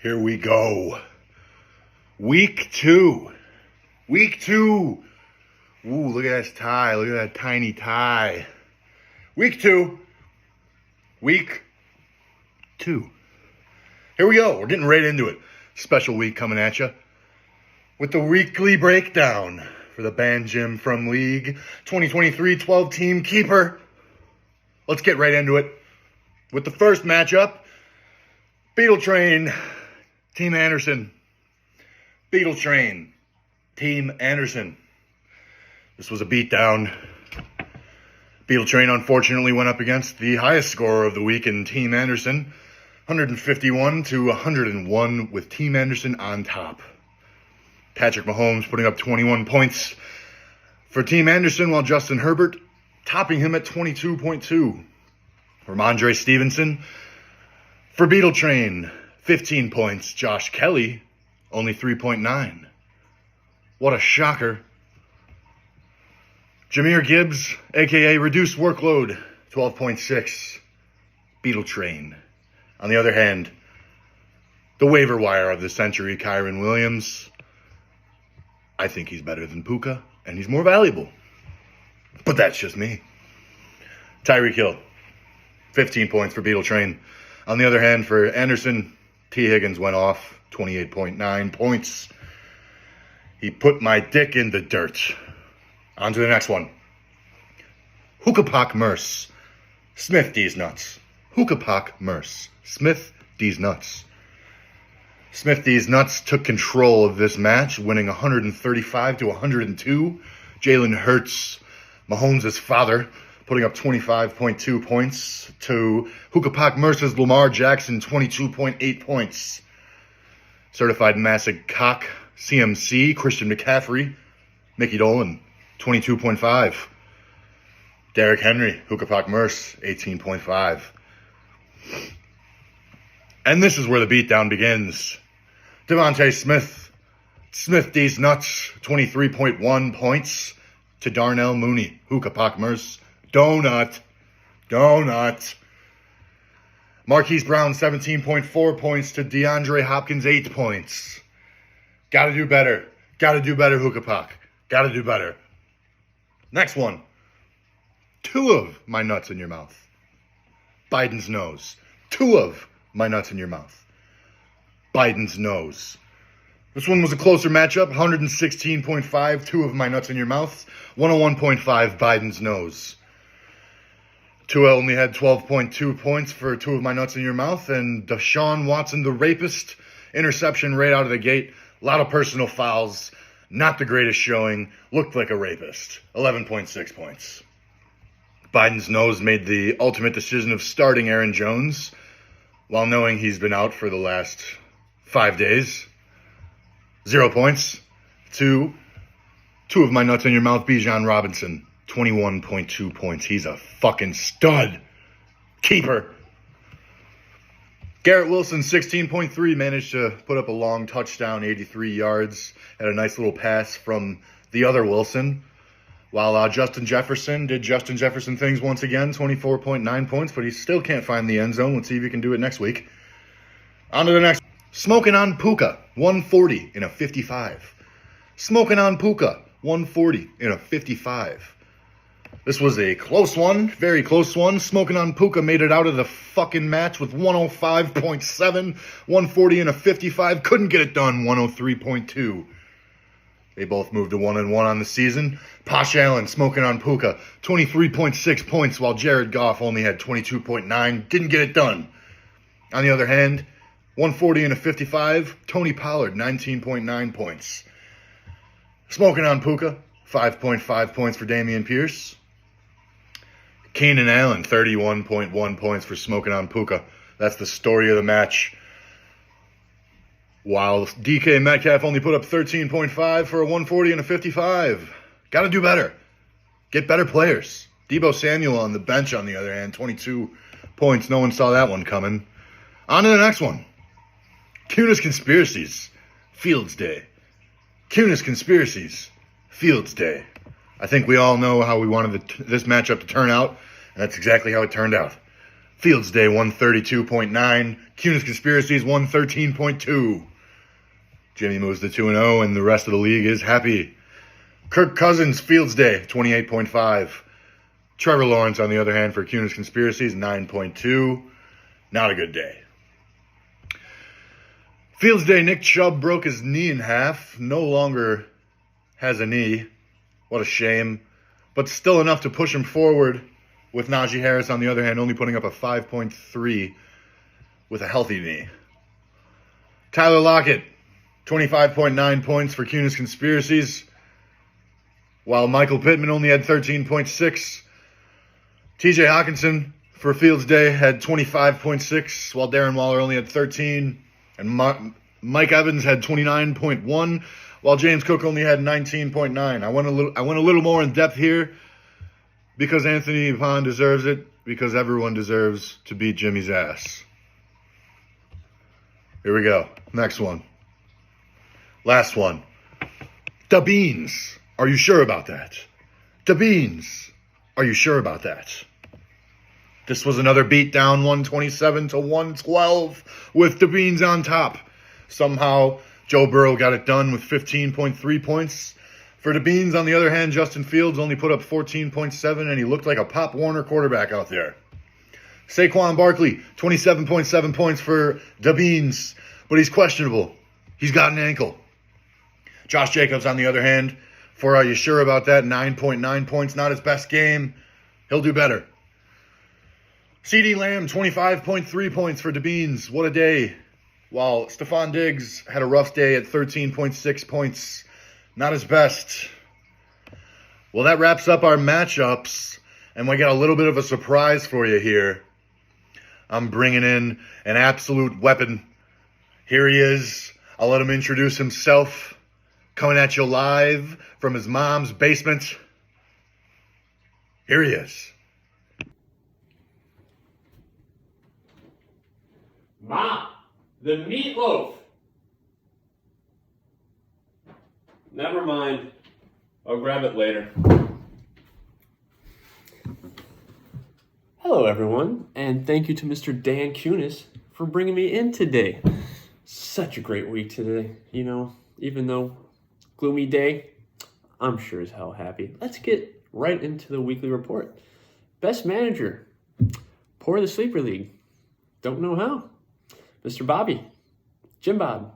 Here we go. Week 2. Week 2. Ooh, look at that tie. Look at that tiny tie. Week 2. Week 2. Here we go. We're getting right into it. Special week coming at you with the weekly breakdown for the BanJimFromLeague 2023 12-team keeper. Let's get right into it with the first matchup. Beetle Train, Team Anderson. Beetle Train, Team Anderson. This was a beatdown. Beetle Train unfortunately went up against the highest scorer of the week in Team Anderson, 151 to 101 with Team Anderson on top. Patrick Mahomes putting up 21 points for Team Anderson, while Justin Herbert topping him at 22.2. Ramondre Stevenson for Beetle Train, 15 points. Josh Kelly, only 3.9. What a shocker. Jahmyr Gibbs, a.k.a. reduced workload, 12.6. Beetle Train. On the other hand, the waiver wire of the century, Kyron Williams. I think he's better than Puka, and he's more valuable. But that's just me. Tyreek Hill, 15 points for Beetle Train. On the other hand, for Anderson, T. Higgins went off, 28.9 points. He put my dick in the dirt. On to the next one. Hookapak Merce. Smith D's nuts. Hookapak Merce. Smith D's nuts. Smith D's nuts took control of this match, winning 135 to 102. Jalen Hurts, Mahomes' father, putting up 25.2 points to Hookapak Merce's Lamar Jackson, 22.8 points. Certified Massive Cock, CMC, Christian McCaffrey, Mickey Dolan, 22.5. Derrick Henry, Hookapak Merce, 18.5. And this is where the beatdown begins. Devontae Smith, Smith D's nuts, 23.1 points to Darnell Mooney, Hookapak Merce, Donut. Marquise Brown, 17.4 points to DeAndre Hopkins, 8 points. Gotta do better, Hookapak. Gotta do better. Next one. 2 of my nuts in your mouth. Biden's nose. 2 of my nuts in your mouth. Biden's nose. This one was a closer matchup. 116.5, 2 of my nuts in your mouth. 101.5, Biden's nose. Tua only had 12.2 points for 2 of my nuts in your mouth. And Deshaun Watson, the rapist, interception right out of the gate. A lot of personal fouls. Not the greatest showing. Looked like a rapist. 11.6 points. Biden's nose made the ultimate decision of starting Aaron Jones, while knowing he's been out for the last 5 days. 0 points to 2 of my nuts in your mouth, Bijan Robinson. 21.2 points. He's a fucking stud. Keeper. Garrett Wilson, 16.3, managed to put up a long touchdown, 83 yards. Had a nice little pass from the other Wilson. While Justin Jefferson did Justin Jefferson things once again, 24.9 points, but he still can't find the end zone. Let's see if he can do it next week. On to the next. Smoking on Puka, 140 in a 55. Smoking on Puka, 140 in a 55. This was a close one, very close one. Smoking on Puka made it out of the fucking match with 105.7, 140 in a 55. Couldn't get it done, 103.2. They both moved to 1-1 on the season. Posh Allen smoking on Puka, 23.6 points, while Jared Goff only had 22.9. Didn't get it done. On the other hand, 140 and a 55, Tony Pollard, 19.9 points. Smoking on Puka, 5.5 points for Dameon Pierce. Keenan Allen, 31.1 points for smoking on Puka. That's the story of the match. While DK Metcalf only put up 13.5 for a 140 and a 55. Got to do better. Get better players. Deebo Samuel on the bench, on the other hand, 22 points. No one saw that one coming. On to the next one. Kunis Conspiracies, Fields Day. Kunis Conspiracies, Fields Day. I think we all know how we wanted this matchup to turn out, and that's exactly how it turned out. Fields Day 132.9. Cunis Conspiracies 113.2. Jimmy moves to 2-0, and the rest of the league is happy. Kirk Cousins Fields Day 28.5. Trevor Lawrence, on the other hand, for Cunis Conspiracies 9.2. Not a good day. Fields Day, Nick Chubb broke his knee in half. No longer has a knee. What a shame. But still enough to push him forward, with Najee Harris, on the other hand, only putting up a 5.3 with a healthy knee. Tyler Lockett, 25.9 points for Cunis Conspiracies, while Michael Pittman only had 13.6. TJ Hawkinson for Fields Day had 25.6, while Darren Waller only had 13. And Mike Evans had 29.1, while James Cook only had 19.9. I went a little more in depth here because Anthony Pond deserves it, because everyone deserves to beat Jimmy's ass. Here we go. Next one. Last one. Da Beans. Are you sure about that? Da Beans. Are you sure about that? This was another beatdown, 127-112, with Da Beans on top. Somehow, Joe Burrow got it done with 15.3 points. For Da Beans, on the other hand, Justin Fields only put up 14.7, and he looked like a Pop Warner quarterback out there. Saquon Barkley, 27.7 points for Da Beans, but he's questionable. He's got an ankle. Josh Jacobs, on the other hand, for Are You Sure About That, 9.9 points, not his best game. He'll do better. CeeDee Lamb, 25.3 points for Da Beans. What a day. While Stephon Diggs had a rough day at 13.6 points. Not his best. Well, that wraps up our matchups, and we got a little bit of a surprise for you here. I'm bringing in an absolute weapon. Here he is. I'll let him introduce himself. Coming at you live from his mom's basement. Here he is. Ma, the meatloaf. Never mind. I'll grab it later. Hello, everyone, and thank you to Mr. Dan Cunis for bringing me in today. Such a great week today, even though gloomy day, I'm sure as hell happy. Let's get right into the weekly report. Best manager, Poor the Sleeper League. Don't know how. Mr. Bobby, Jimbo,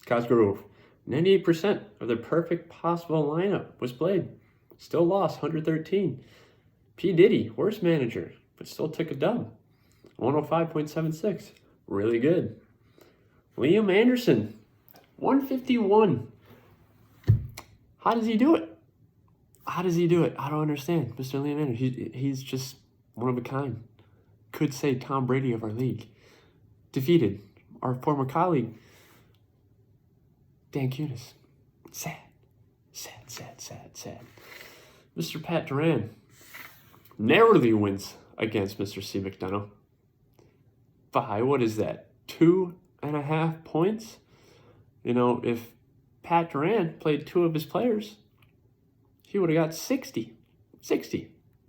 Cosgrove. 98% of their perfect possible lineup was played. Still lost 113. P. Diddy, worst manager, but still took a dub. 105.76. Really good. Liam Anderson, 151. How does he do it? I don't understand. Mr. Liam Anderson, he's just one of a kind. Could say Tom Brady of our league. Defeated our former colleague, Dan Cunis. Sad. Mr. Pat Duran narrowly wins against Mr. C. McDonough. By, what is that, 2.5 points? If Pat Duran played two of his players, he would have got 60,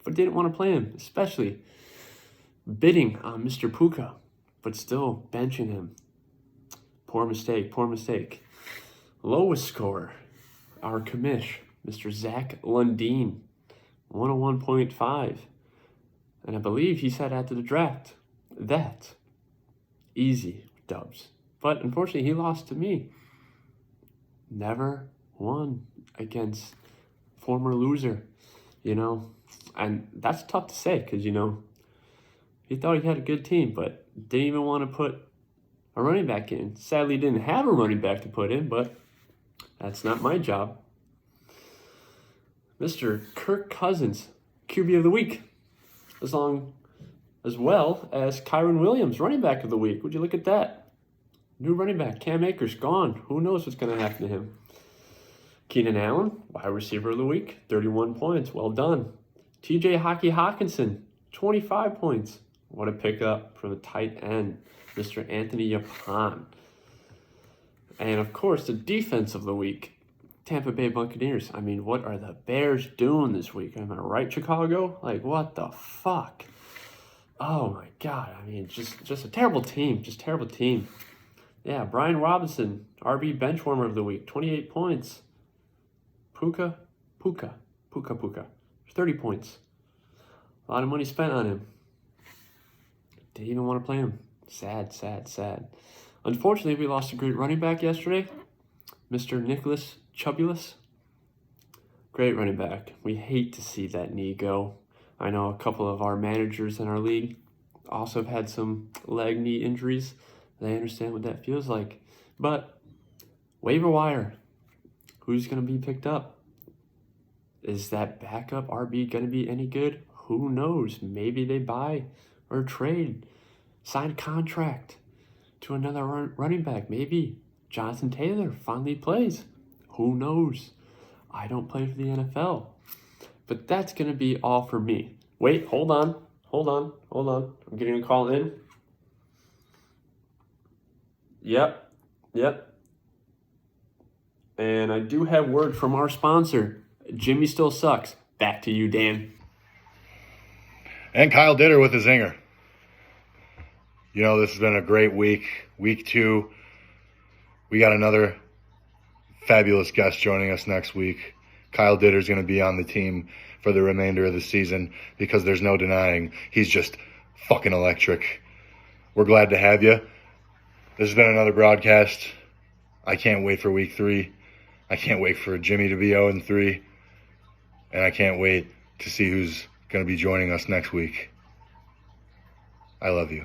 but didn't want to play him, especially bidding on Mr. Puka, but still benching him. Poor mistake. Lowest scorer, our commish, Mr. Zach Lundeen, 101.5. And I believe he said after the draft that easy dubs. But unfortunately, he lost to me. Never won against former loser, And that's tough to say because, he thought he had a good team, but didn't even want to put a running back in. Sadly, didn't have a running back to put in, but that's not my job. Mr. Kirk Cousins, QB of the week, as well as Kyron Williams, running back of the week. Would you look at that? New running back, Cam Akers, gone. Who knows what's going to happen to him? Keenan Allen, wide receiver of the week, 31 points. Well done. TJ Hawkinson, 25 points. What a pickup from the tight end, Mr. Anthony Yapon. And, of course, the defense of the week, Tampa Bay Buccaneers. I mean, what are the Bears doing this week? Am I right, Chicago? What the fuck? Oh my God! I mean, just a terrible team. Just terrible team. Yeah, Brian Robinson, RB benchwarmer of the week, 28 points. Puka, 30 points. A lot of money spent on him. Didn't even want to play him. Sad. Unfortunately, we lost a great running back yesterday, Mr. Nicholas Chubulus. Great running back. We hate to see that knee go. I know a couple of our managers in our league also have had some leg knee injuries. They understand what that feels like. But waiver wire, who's going to be picked up? Is that backup RB going to be any good? Who knows? Maybe they buy or trade, sign a contract to another running back. Maybe Jonathan Taylor finally plays. Who knows? I don't play for the NFL. But that's going to be all for me. Wait, hold on. I'm getting a call in. Yep. And I do have word from our sponsor. Jimmy still sucks. Back to you, Dan. And Kyle Ditter with a zinger. You know, this has been a great week. Week 2. We got another fabulous guest joining us next week. Kyle Ditter's going to be on the team for the remainder of the season because there's no denying he's just fucking electric. We're glad to have you. This has been another broadcast. I can't wait for week 3. I can't wait for Jimmy to be 0-3. And I can't wait to see who's going to be joining us next week. I love you.